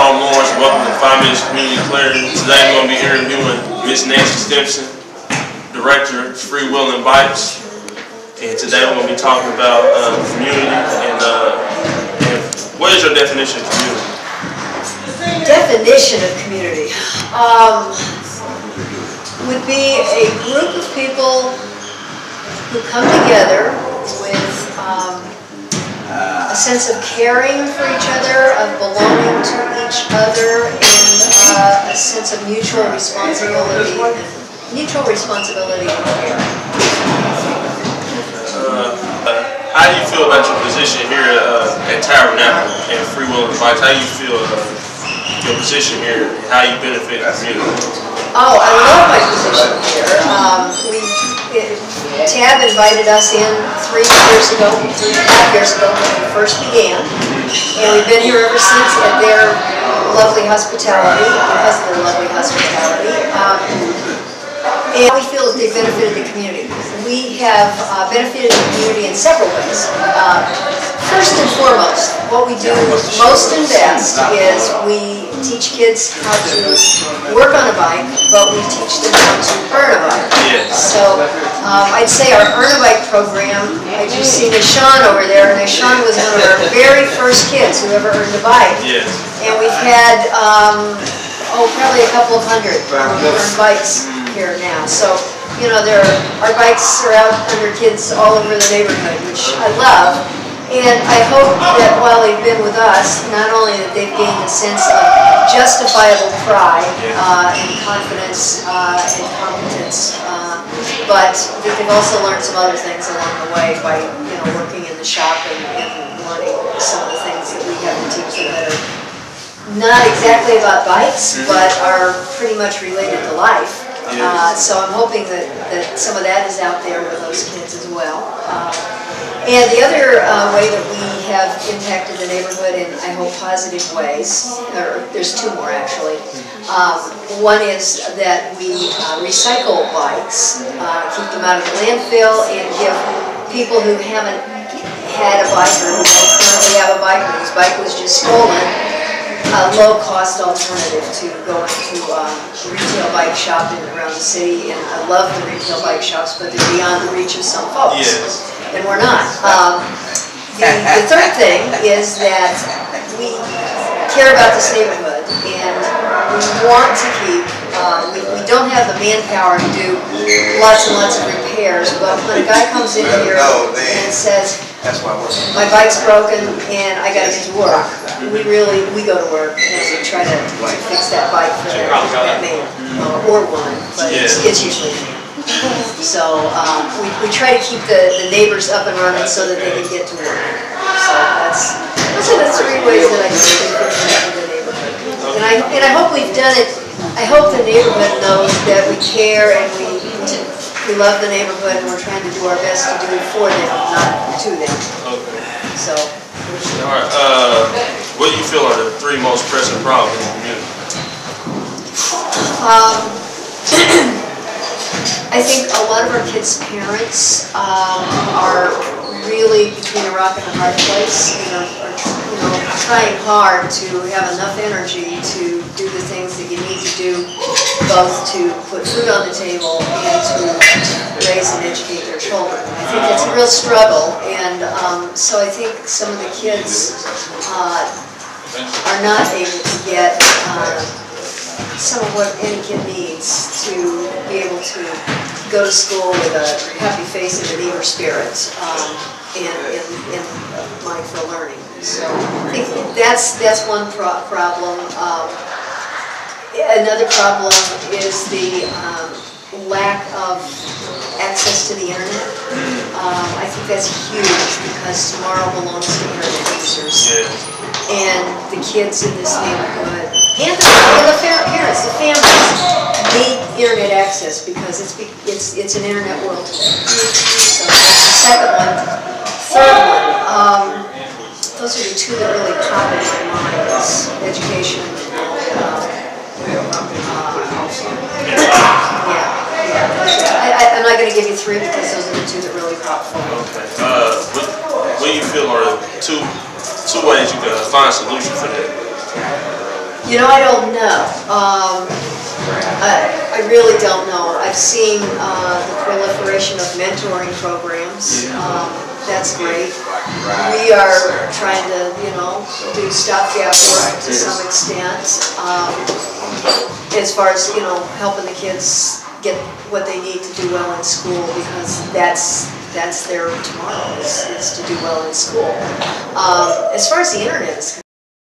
I'm Lawrence. Welcome to 5 Minutes Community Clarity. Today I'm going to be interviewing Miss Nancy Stimson, Director of Freewheelin Bikes. And today we're going to be talking about community and what is your definition of community? Definition of community would be a group of people who come together with a sense of caring for each other, of belonging to each other, and a sense of mutual responsibility and care. How do you feel about your position here at Tabernacle and Freewheelin Bikes? How do you feel your position here and how you benefit the community? Oh, I love my position here. TAB invited us in 3.5 years ago when we first began, and we've been here ever since at their lovely hospitality, because of their lovely hospitality. And we feel that they've benefited the community. We have benefited the community in several ways. First and foremost, what we do most and best is we teach kids how to work on a bike, but we teach them how to earn a bike. Yes. So I'd say our Earn a Bike program, I just see Nishan over there, and Nishan was one of our very first kids who ever earned a bike. Yes. And we've had, probably a couple of hundred earned bikes here now. So, you know, our bikes are out under kids all over the neighborhood, which I love. And I hope that while they've been with us, not only that they've gained a sense of justifiable pride and confidence and competence, but that they've also learned some other things along the way by, you know, working in the shop and learning some of the things that we have to teach them that are not exactly about bikes, but are pretty much related to life. So I'm hoping that some of that is out there with those kids as well. And the other way that we have impacted the neighborhood in, I hope, positive ways, there's two more actually. One is that we recycle bikes, keep them out of the landfill, and give people who haven't had a bike or who don't currently have a bike or whose bike was just stolen, a low-cost alternative to go into retail bike shopping around the city. And I love the retail bike shops, but they're beyond the reach of some folks. Yes. And we're not. The third thing is that we care about this neighborhood, and we want to keep, we don't have the manpower to do lots and lots of repairs, but when a guy comes in here and says, my bike's broken and I got to get to work, we go to work and we try to fix that bike for that man or woman, but it's usually a man. So we try to keep the neighbors up and running so that they can get to work. So those are the three ways that I think we connect with the neighborhood. And I hope we've done it. I hope the neighborhood knows that we care and we love the neighborhood, and we're trying to do our best to do it for them, not to them. Okay. So. All right. What do you feel are the three most pressing problems in the community? I think a lot of our kids' parents are really between a rock and a hard place, and are trying hard to have enough energy to do the things that you need to do, both to put food on the table and to raise and educate their children. I think it's a real struggle, and so I think some of the kids are not able to get some of what any kid needs to be able to go to school with a happy face and an eager spirit and mind for learning. So I think that's one problem. Another problem is the lack of access to the internet. I think that's huge because tomorrow belongs to internet users. And the kids in this neighborhood, and the parents, the families, need internet access because it's an internet world today. So that's the second one. Third one, those are the two that really pop in my mind, is education I'm not going to give you three because those are the two that really pop for me. Okay. What do you feel are two ways you can find a solution for that? You know, I don't know. I really don't know. I've seen the proliferation of mentoring programs. That's great. We are trying to, you know, do stopgap work to some extent. As far as, you know, helping the kids get what they need to do well in school, because that's their tomorrow, is to do well in school. As far as the internet is concerned,